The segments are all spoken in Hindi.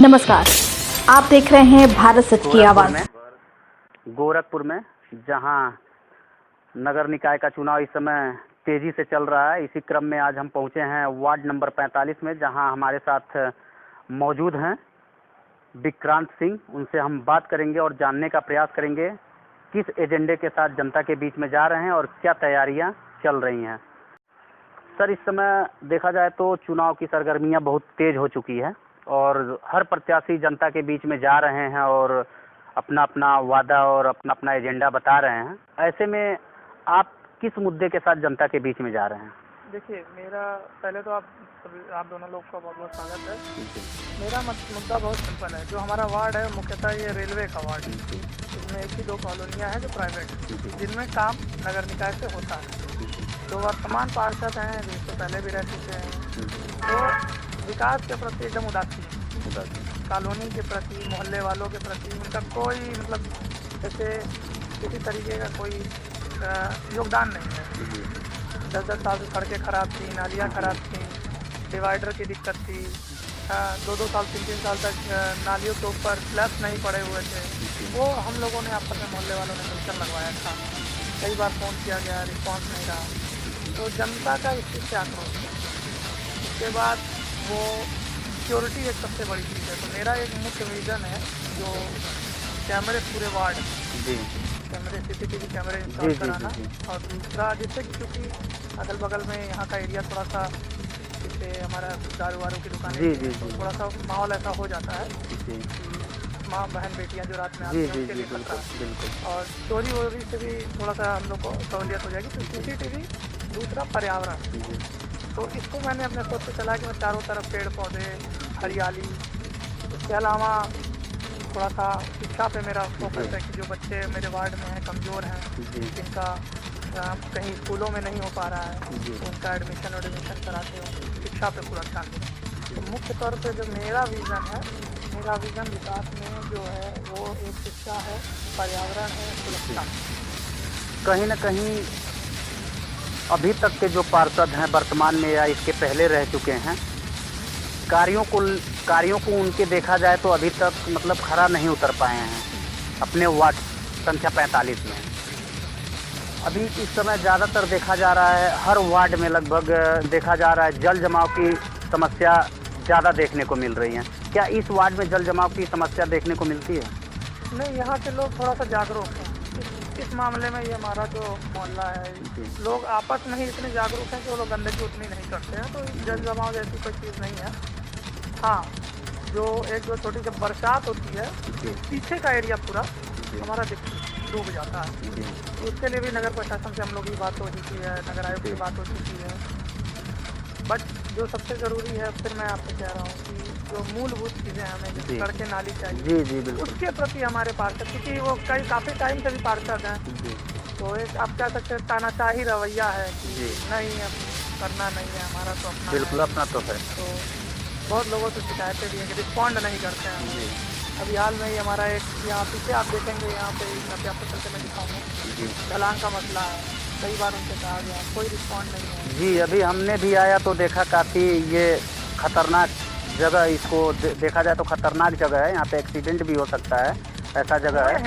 नमस्कार, आप देख रहे हैं भारत सच की आवाज। गोरखपुर में जहां नगर निकाय का चुनाव इस समय तेजी से चल रहा है, इसी क्रम में आज हम पहुंचे हैं वार्ड नंबर 45 में, जहां हमारे साथ मौजूद हैं विक्रांत सिंह। उनसे हम बात करेंगे और जानने का प्रयास करेंगे किस एजेंडे के साथ जनता के बीच में जा रहे हैं और क्या तैयारियां चल रही हैं। सर, इस समय देखा जाए तो चुनाव की सरगर्मियां बहुत तेज हो चुकी है और हर प्रत्याशी जनता के बीच में जा रहे हैं और अपना अपना वादा और अपना अपना एजेंडा बता रहे हैं। ऐसे में आप किस मुद्दे के साथ जनता के बीच में जा रहे हैं? देखिए, मेरा पहले तो आप दोनों लोग का बहुत बहुत स्वागत है। मेरा मुद्दा बहुत सिंपल है। जो हमारा वार्ड है मुख्यतः ये रेलवे का वार्ड है। इसमें एक ही दो कॉलोनियाँ हैं जो प्राइवेट हैं, जिनमें काम नगर निकाय से होता है। जो वर्तमान पार्षद हैं, जिससे पहले भी रह चुके हैं, तो विकास के प्रति एकदम उदासीन, कॉलोनी के प्रति, मोहल्ले वालों के प्रति उनका कोई जैसे किसी तरीके का कोई योगदान नहीं है। 10-10 साल से सड़कें खराब थी, नालियाँ खराब थी, डिवाइडर की दिक्कत थी, 2-2 साल 3-3 साल तक नालियों के ऊपर स्लैब्स नहीं पड़े हुए थे। वो हम लोगों ने आपस में मोहल्ले वालों ने मिलकर लगवाया था। कई बार फ़ोन किया गया, रिस्पॉन्स नहीं रहा, तो जनता का इस चीज़ से आक्रोश है। उसके बाद वो सिक्योरिटी एक सबसे बड़ी चीज़ है। तो मेरा एक मुख्य विज़न है जो कैमरे पूरे वार्ड कैमरे, CCTV कैमरे इंस्टॉल कराना, और दूसरा जिससे क्योंकि अगल बगल में यहाँ का एरिया थोड़ा सा, जैसे हमारा दारू वारू की दुकानें, तो थोड़ा सा माहौल ऐसा हो जाता है, माँ बहन बेटियाँ जो रात में आती हैं उनके लिए खतरा है, और चोरी वोरी से भी थोड़ा सा हम लोग को सहूलियत हो जाएगी। तो CCTV, दूसरा पर्यावरण, तो इसको मैंने अपने सोच से चला कि मैं चारों तरफ पेड़ पौधे, हरियाली, इसके अलावा थोड़ा सा शिक्षा पे मेरा फोकस है कि जो बच्चे मेरे वार्ड में हैं, कमज़ोर हैं, जिनका कहीं स्कूलों में नहीं हो पा रहा है, तो उनका एडमिशन कराते हो, शिक्षा पे पूरा ध्यान दें। तो मुख्य तौर पे जो मेरा विज़न है, मेरा विज़न विकास में जो है वो एक शिक्षा है, पर्यावरण है, सुरक्षा। कहीं ना कहीं अभी तक के जो पार्षद हैं वर्तमान में या इसके पहले रह चुके हैं, कार्यों को उनके देखा जाए तो अभी तक खरा नहीं उतर पाए हैं अपने वार्ड संख्या 45 में। अभी इस समय ज़्यादातर देखा जा रहा है, हर वार्ड में लगभग देखा जा रहा है जल जमाव की समस्या ज़्यादा देखने को मिल रही है। क्या इस वार्ड में जल जमाव की समस्या देखने को मिलती है? नहीं, यहाँ के लोग थोड़ा सा जागरूक हैं इस मामले में। ये हमारा जो मोहल्ला है, लोग आपस में ही इतने जागरूक हैं कि वो लोग गंदगी उतनी नहीं करते हैं, तो जल जमाव जैसी कोई चीज़ नहीं है। हाँ, जो एक जो छोटी जब बरसात होती है, पीछे का एरिया पूरा हमारा डूब जाता है, तो उसके लिए भी नगर प्रशासन से हम लोग की बात हो चुकी है, नगर आयोग की बात हो चुकी है। बट जो सबसे ज़रूरी है, फिर मैं आपसे कह रहा हूँ कि जो मूलभूत चीज़ें हमें, जैसे सड़कें नाली चाहिए, उसके प्रति हमारे पार्षद, क्योंकि वो काफ़ी टाइम से भी पार्षद हैं, तो एक आप कह सकते हैं तानाशाही रवैया है कि नहीं, अब करना नहीं है, हमारा तो अपना, बिल्कुल अपना तो है। तो बहुत लोगों से शिकायतें भी हैं कि रिस्पॉन्ड नहीं करते हैं। अभी हाल में ही हमारा एक, यहाँ पीछे आप देखेंगे, यहाँ पे आपको चलते मैं दिखाऊँगा, ढलान का मसला है, कई बार उनसे कहा गया, कोई रिस्पॉन्ड नहीं है। जी, अभी हमने भी आया तो देखा काफ़ी ये खतरनाक जगह, इसको देखा जाए तो खतरनाक जगह है, यहाँ पे एक्सीडेंट भी हो सकता है, ऐसा जगह है।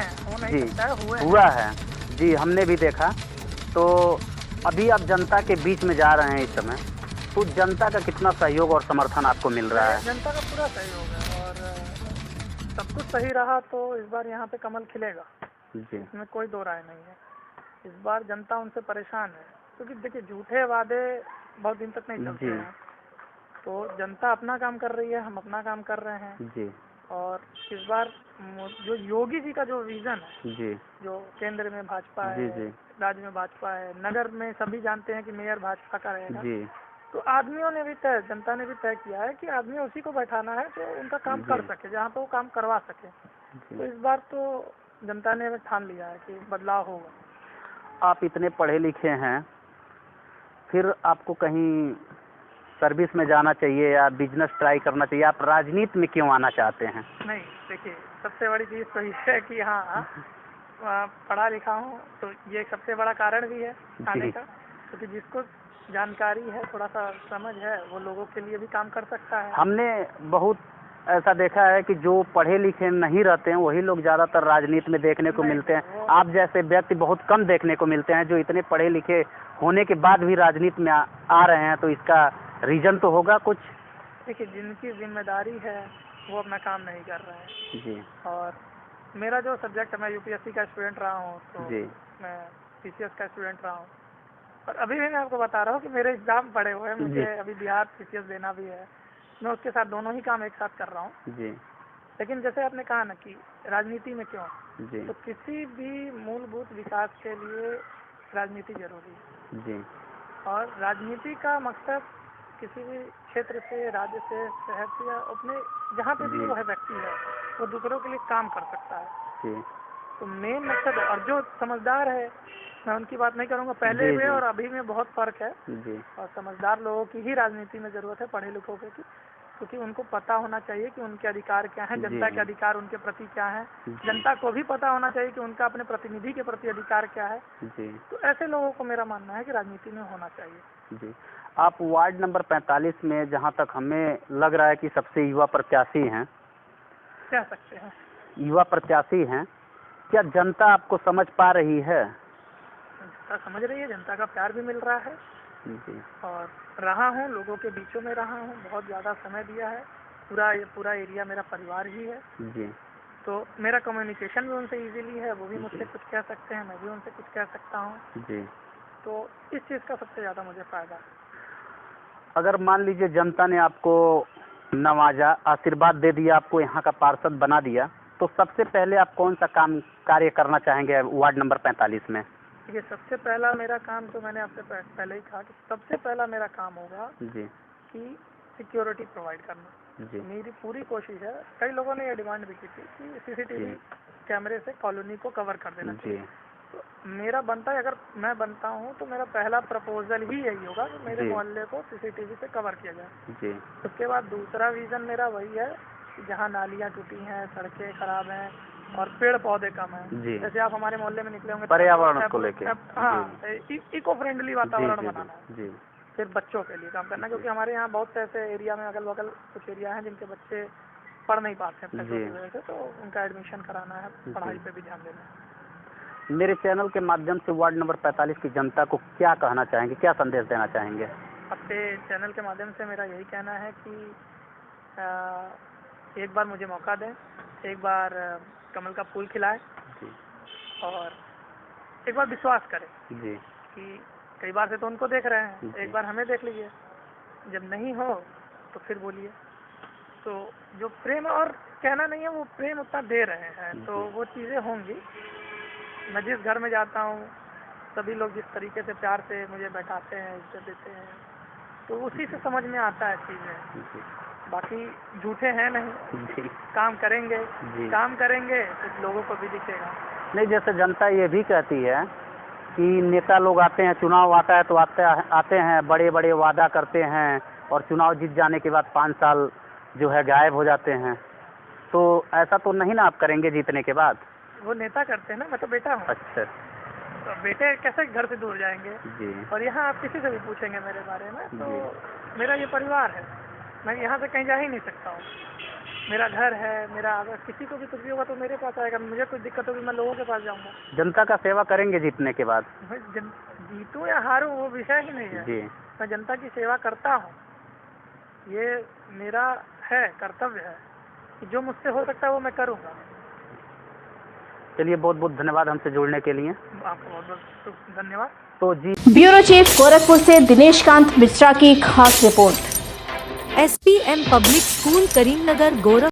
जी, हुआ है जी, हमने भी देखा। तो अभी आप जनता के बीच में जा रहे हैं इस समय, तो जनता का कितना सहयोग और समर्थन आपको मिल रहा है? जनता का पूरा सहयोग है, और सब कुछ सही रहा तो इस बार यहाँ पे कमल खिलेगा, इसमें कोई दो राय नहीं है। इस बार जनता उनसे परेशान है, क्योंकि देखिए झूठे वादे बहुत दिन तक नहीं चलते हैं, तो जनता अपना काम कर रही है, हम अपना काम कर रहे हैं जी। और इस बार जो योगी जी का जो विजन है जी, जो केंद्र में भाजपा है जी, राज्य में भाजपा है, नगर में सभी जानते हैं कि मेयर भाजपा का रहेगा जी, तो आदमियों ने भी जनता ने भी तय किया है कि आदमी उसी को बैठाना है जो उनका काम कर सके, जहाँ पे वो काम करवा सके। तो इस बार तो जनता ने ठान लिया है कि बदलाव होगा। आप इतने पढ़े लिखे हैं, फिर आपको कहीं सर्विस में जाना चाहिए या बिजनेस ट्राई करना चाहिए, आप राजनीति में क्यों आना चाहते हैं? नहीं, देखिए सबसे बड़ी चीज़ तो ये है कि हाँ, पढ़ा लिखा हूँ, तो ये सबसे बड़ा कारण भी है आने का, क्योंकि जिसको जानकारी है, थोड़ा सा समझ है, वो लोगों के लिए भी काम कर सकता है। हमने बहुत ऐसा देखा है कि जो पढ़े लिखे नहीं रहते हैं वही लोग ज़्यादातर राजनीति में देखने को मिलते हैं। आप जैसे व्यक्ति बहुत कम देखने को मिलते हैं जो इतने पढ़े लिखे होने के बाद भी राजनीति में आ रहे हैं, तो इसका रीजन तो होगा कुछ। देखिए, जिनकी जिम्मेदारी है वो अपना काम नहीं कर रहे हैं जी। और मेरा जो सब्जेक्ट है, मैं यूपीएससी का स्टूडेंट रहा हूँ, तो जी। मैं पीसीएस का स्टूडेंट रहा हूँ और अभी भी मैं आपको बता रहा हूँ कि मेरे एग्जाम पड़े हुए हैं, मुझे अभी बिहार पीसीएस देना भी है, मैं उसके साथ दोनों ही काम एक साथ कर रहा हूँ। जी। लेकिन जैसे आपने कहा ना कि राजनीति में क्यों, जी। तो किसी भी मूलभूत विकास के लिए राजनीति जरूरी है। जी। और राजनीति का मकसद किसी भी क्षेत्र से, राज्य से, शहर से या अपने जहाँ पे भी वो है व्यक्ति है, वो दूसरों के लिए काम कर सकता है। जी। तो मेन मकसद, और जो समझदार है, मैं उनकी बात नहीं करूँगा, पहले में और अभी में बहुत फर्क है। जी। और समझदार लोगों की ही राजनीति में जरूरत है, पढ़े लिखों की, क्योंकि उनको पता होना चाहिए कि उनके अधिकार क्या हैं, जनता के अधिकार उनके प्रति क्या है, जनता को भी पता होना चाहिए कि उनका अपने प्रतिनिधि के प्रति अधिकार क्या है। जी। तो ऐसे लोगों को मेरा मानना है कि राजनीति में होना चाहिए। जी। आप वार्ड नंबर 45 में, जहाँ तक हमें लग रहा है कि सबसे युवा प्रत्याशी हैं, कह सकते हैं युवा प्रत्याशी हैं, क्या जनता आपको समझ पा रही है? जनता समझ रही है, जनता का प्यार भी मिल रहा है। जी। और रहा हूँ, लोगों के बीचों में रहा हूँ, बहुत ज़्यादा समय दिया है, पूरा एरिया मेरा परिवार ही है। जी। तो मेरा कम्युनिकेशन भी उनसे इजीली है, वो भी मुझसे कुछ कह सकते हैं, मैं भी उनसे कुछ कह सकता हूँ। जी। तो इस चीज़ का सबसे ज़्यादा मुझे फ़ायदा। अगर मान लीजिए जनता ने आपको नवाजा, आशीर्वाद दे दिया, आपको यहाँ का पार्षद बना दिया, तो सबसे पहले आप कौन सा कार्य करना चाहेंगे वार्ड नंबर 45 में? देखिए, सबसे पहला मेरा काम, तो मैंने आपसे पहले ही कहा कि सबसे पहला मेरा काम होगा जी कि सिक्योरिटी प्रोवाइड करना। जी। मेरी पूरी कोशिश है, कई लोगों ने ये डिमांड भी की थी कि सीसीटीवी कैमरे से कॉलोनी को कवर कर देना चाहिए। तो मेरा बनता है, अगर मैं बनता हूँ तो मेरा पहला प्रपोजल ही यही होगा कि मेरे मोहल्ले को सीसीटीवी से कवर किया जाए। जी। उसके बाद दूसरा विजन मेरा वही है कि जहाँ नालियाँ टूटी हैं, सड़कें खराब हैं और पेड़ पौधे कम हैं, जैसे आप हमारे मोहल्ले में निकले होंगे, पर्यावरण को लेके, हाँ, इको फ्रेंडली वातावरण बनाना है। जी। फिर बच्चों के लिए काम करना, क्योंकि हमारे यहाँ बहुत से ऐसे एरिया में, अगल बगल कुछ एरिया हैं जिनके बच्चे पढ़ नहीं पाते हैं पैसों की वजह से, तो उनका एडमिशन कराना है, पढ़ाई पे भी ध्यान देना है। मेरे चैनल के माध्यम से वार्ड नंबर 45 की जनता को क्या कहना चाहेंगे, क्या संदेश देना चाहेंगे? अपने चैनल के माध्यम से मेरा यही कहना है कि एक बार मुझे मौका दें, एक बार कमल का फूल खिलाए और एक बार विश्वास करें जी कि कई बार से तो उनको देख रहे हैं, एक बार हमें देख लीजिए, जब नहीं हो तो फिर बोलिए। तो जो प्रेम, और कहना नहीं है, वो प्रेम उतना दे रहे हैं, तो वो चीज़ें होंगी। मैं जिस घर में जाता हूँ, सभी लोग जिस तरीके से प्यार से मुझे बैठाते हैं, इज्जत देते हैं, तो उसी से समझ में आता है चीज़ें। बाकी झूठे हैं नहीं, काम करेंगे, काम करेंगे तो लोगों को भी दिखेगा। नहीं, जैसे जनता ये भी कहती है कि नेता लोग आते हैं, चुनाव आता है तो आते हैं, बड़े बड़े वादा करते हैं और चुनाव जीत जाने के बाद 5 साल जो है गायब हो जाते हैं, तो ऐसा तो नहीं ना आप करेंगे जीतने के बाद? वो नेता करते हैं ना, मैं तो बेटा हूँ। अच्छा। तो बेटे कैसे घर से दूर जाएंगे? जी। और यहाँ आप किसी से भी पूछेंगे मेरे बारे में, तो मेरा ये परिवार है, मैं यहाँ से कहीं जा ही नहीं सकता हूँ। मेरा घर है, मेरा, अगर किसी को भी कुछ भी होगा तो मेरे पास आएगा, मुझे कुछ दिक्कत होगी मैं लोगों के पास जाऊँगा। जनता का सेवा करेंगे जीतने के बाद? जीतूँ या हारूँ वो विषय ही नहीं है जी। मैं जनता की सेवा करता हूँ, ये मेरा है, कर्तव्य है कि जो मुझसे हो सकता है वो मैं करूँगा। चलिए, बहुत बहुत धन्यवाद हमसे जुड़ने के लिए। आपको बहुत बहुत धन्यवाद। तो जी, ब्यूरो चीफ गोरखपुर से दिनेश कांत मिश्रा की खास report. SPM public school Karimnagar Gorakhpur.